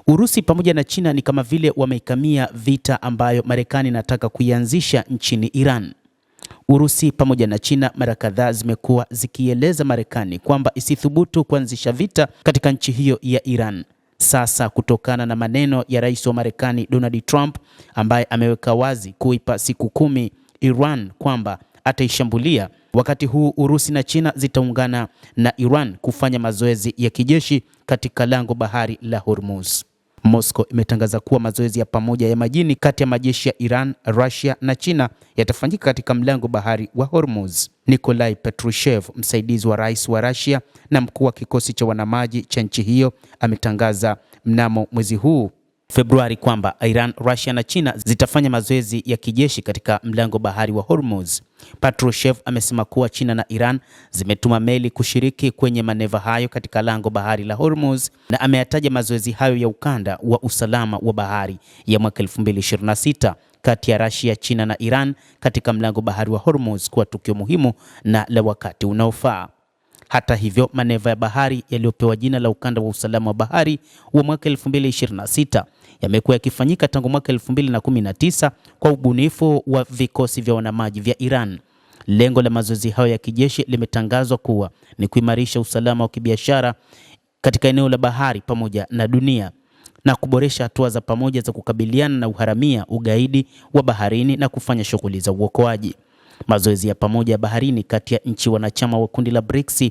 Urusi pamoja na China ni kama vile wameikamia vita ambayo Marekani inataka kuianzisha nchini Iran. Urusi pamoja na China mara kadhaa zimekuwa zikieleza Marekani kwamba isithubutu kuanzisha vita katika nchi hiyo ya Iran. Sasa kutokana na maneno ya rais wa Marekani Donald Trump ambaye ameweka wazi kuipa siku 10 Iran kwamba ataishambulia, wakati huu Urusi na China zitaungana na Iran kufanya mazoezi ya kijeshi katika lango bahari la Hormuz. Moscow imetangaza kuwa mazoezi ya pamoja ya majini kati ya majeshi ya Iran, Russia na China yatafanyika katika mlango bahari wa Hormuz. Nikolai Patrushev, msaidizi wa rais wa Russia na mkuu wa kikosi cha wanamaji cha nchi hiyo, ametangaza mnamo mwezi huu Februari kwamba Iran, Russia na China zitafanya mazoezi ya kijeshi katika mlango bahari wa Hormuz. Patrushev amesema kuwa China na Iran zimetuma meli kushiriki kwenye maneva hayo katika lango bahari la Hormuz, na ameyataja mazoezi hayo ya ukanda wa usalama wa bahari ya mwaka 2026 kati ya Russia, China na Iran katika mlango bahari wa Hormuz kuwa tukio muhimu na la wakati unaofaa. Hata hivyo, maneva ya bahari yaliyopewa jina la ukanda wa usalama wa bahari wa mwaka 2026 yamekuwa yakifanyika tangu mwaka 2019 kwa ubunifu wa vikosi vya wanamaji vya Iran. Lengo la mazoezi hayo ya kijeshi limetangazwa kuwa ni kuimarisha usalama wa kibiashara katika eneo la bahari pamoja na dunia na kuboresha hatua za pamoja za kukabiliana na uharamia, ugaidi wa baharini na kufanya shughuli za uokoaji. Mazoezi ya pamoja ya baharini kati ya nchi wanachama wa kundi la BRICS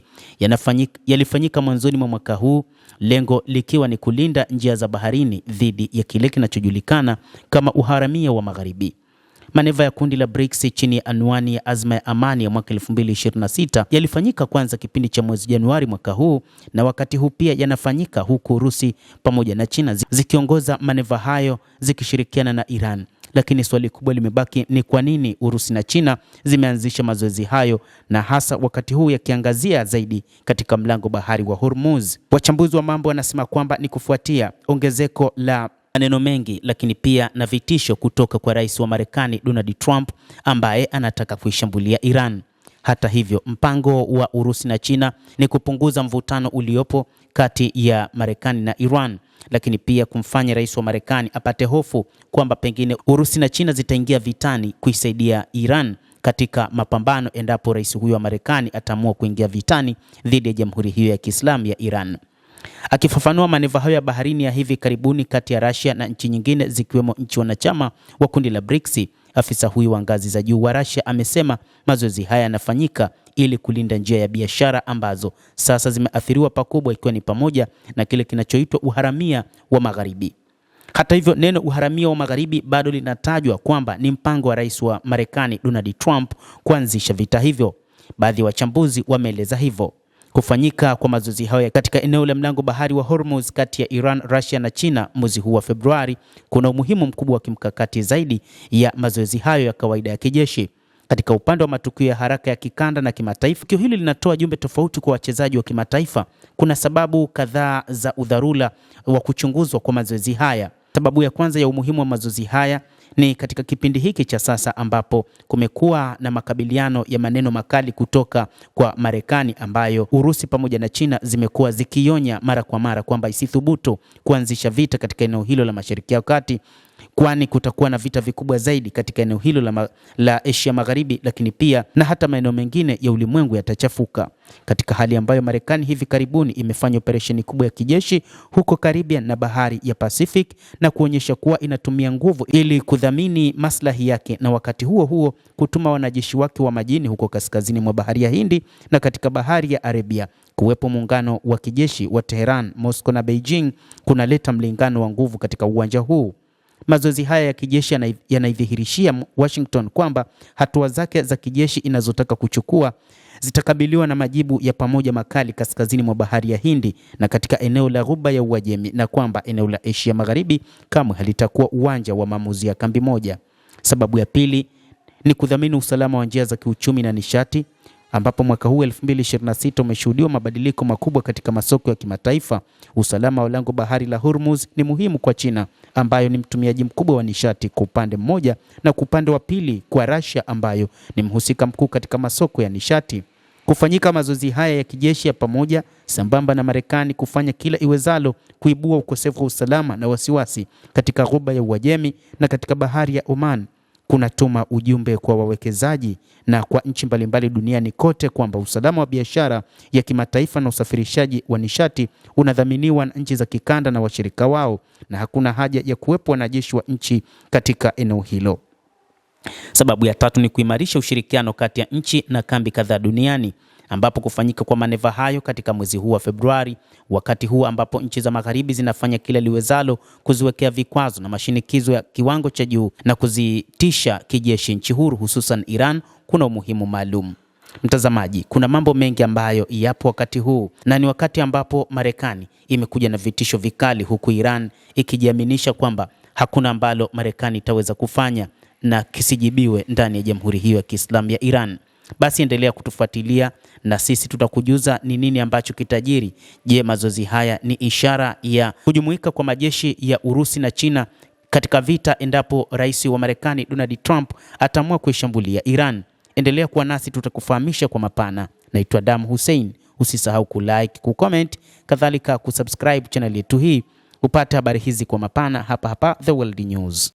yalifanyika mwanzoni mwa mwaka huu, lengo likiwa ni kulinda njia za baharini dhidi ya kile kinachojulikana kama uharamia wa magharibi. Maneva ya kundi la BRICS chini ya anwani ya azma ya amani ya mwaka 2026 yalifanyika kwanza kipindi cha mwezi Januari mwaka huu, na wakati huu pia yanafanyika huku Urusi pamoja na China zikiongoza maneva hayo zikishirikiana na Iran. Lakini swali kubwa limebaki ni kwa nini Urusi na China zimeanzisha mazoezi hayo, na hasa wakati huu yakiangazia zaidi katika mlango bahari wa Hormuz. Wachambuzi wa mambo wanasema kwamba ni kufuatia ongezeko la maneno mengi lakini pia na vitisho kutoka kwa rais wa Marekani Donald Trump ambaye anataka kuishambulia Iran. Hata hivyo, mpango wa Urusi na China ni kupunguza mvutano uliopo kati ya Marekani na Iran, lakini pia kumfanya rais wa Marekani apate hofu kwamba pengine Urusi na China zitaingia vitani kuisaidia Iran katika mapambano endapo rais huyo wa Marekani ataamua kuingia vitani dhidi ya Jamhuri hiyo ya Kiislamu ya Iran. Akifafanua maneva hayo ya baharini ya hivi karibuni kati ya Russia na nchi nyingine zikiwemo nchi wanachama wa kundi la BRICS, afisa huyu wa ngazi za juu wa Russia amesema mazoezi haya yanafanyika ili kulinda njia ya biashara ambazo sasa zimeathiriwa pakubwa, ikiwa ni pamoja na kile kinachoitwa uharamia wa magharibi. Hata hivyo, neno uharamia wa magharibi bado linatajwa kwamba ni mpango wa rais wa Marekani Donald Trump kuanzisha vita hivyo. Baadhi ya wachambuzi wameeleza hivyo. Kufanyika kwa mazoezi hayo katika eneo la mlango bahari wa Hormuz kati ya Iran, Russia na China mwezi huu wa Februari kuna umuhimu mkubwa wa kimkakati zaidi ya mazoezi hayo ya kawaida ya kijeshi. Katika upande wa matukio ya haraka ya kikanda na kimataifa, tukio hili linatoa jumbe tofauti kwa wachezaji wa kimataifa. Kuna sababu kadhaa za udharura wa kuchunguzwa kwa mazoezi haya. Sababu ya kwanza ya umuhimu wa mazoezi haya ni katika kipindi hiki cha sasa ambapo kumekuwa na makabiliano ya maneno makali kutoka kwa Marekani, ambayo Urusi pamoja na China zimekuwa zikionya mara kwa mara kwamba isithubutu kuanzisha vita katika eneo hilo la Mashariki ya Kati, kwani kutakuwa na vita vikubwa zaidi katika eneo hilo la Asia Magharibi, lakini pia na hata maeneo mengine ya ulimwengu yatachafuka. Katika hali ambayo Marekani hivi karibuni imefanya operesheni kubwa ya kijeshi huko Caribbean na bahari ya Pacific na kuonyesha kuwa inatumia nguvu ili kudhamini maslahi yake, na wakati huo huo kutuma wanajeshi wake wa majini huko kaskazini mwa bahari ya Hindi na katika bahari ya Arabia. Kuwepo muungano wa kijeshi wa Tehran, Moscow na Beijing kunaleta mlingano wa nguvu katika uwanja huu. Mazoezi haya ya kijeshi yanaidhihirishia Washington kwamba hatua zake za kijeshi inazotaka kuchukua zitakabiliwa na majibu ya pamoja makali kaskazini mwa bahari ya Hindi na katika eneo la Ghuba ya Uajemi, na kwamba eneo la Asia Magharibi kamwe halitakuwa uwanja wa maamuzi ya kambi moja. Sababu ya pili ni kudhamini usalama wa njia za kiuchumi na nishati, ambapo mwaka huu 2026 umeshuhudiwa mabadiliko makubwa katika masoko ya kimataifa. Usalama wa lango bahari la Hormuz ni muhimu kwa China, ambayo ni mtumiaji mkubwa wa nishati kwa upande mmoja, na kwa upande wa pili kwa Russia, ambayo ni mhusika mkuu katika masoko ya nishati. Kufanyika mazoezi haya ya kijeshi ya pamoja sambamba na Marekani kufanya kila iwezalo kuibua ukosefu wa usalama na wasiwasi katika Ghuba ya Uajemi na katika bahari ya Oman, kunatuma ujumbe kwa wawekezaji na kwa nchi mbalimbali duniani kote kwamba usalama wa biashara ya kimataifa na usafirishaji wa nishati unadhaminiwa na nchi za kikanda na washirika wao, na hakuna haja ya kuwepo wanajeshi wa nchi katika eneo hilo. Sababu ya tatu ni kuimarisha ushirikiano kati ya nchi na kambi kadhaa duniani, ambapo kufanyika kwa maneva hayo katika mwezi huu wa Februari, wakati huu ambapo nchi za magharibi zinafanya kila liwezalo kuziwekea vikwazo na mashinikizo ya kiwango cha juu na kuzitisha kijeshi nchi huru, hususan Iran, kuna umuhimu maalum. Mtazamaji, kuna mambo mengi ambayo yapo wakati huu, na ni wakati ambapo Marekani imekuja na vitisho vikali, huku Iran ikijiaminisha kwamba hakuna ambalo Marekani itaweza kufanya na kisijibiwe ndani ya Jamhuri hiyo ya Kiislamu ya Iran. Basi endelea kutufuatilia na sisi tutakujuza ni nini ambacho kitajiri. Je, mazoezi haya ni ishara ya kujumuika kwa majeshi ya Urusi na China katika vita endapo rais wa Marekani Donald Trump ataamua kuishambulia Iran? Endelea kuwa nasi, tutakufahamisha kwa mapana. Naitwa Adam Hussein. Usisahau kulike, kucomment, kadhalika kusubscribe channel yetu hii upate habari hizi kwa mapana hapa The World News.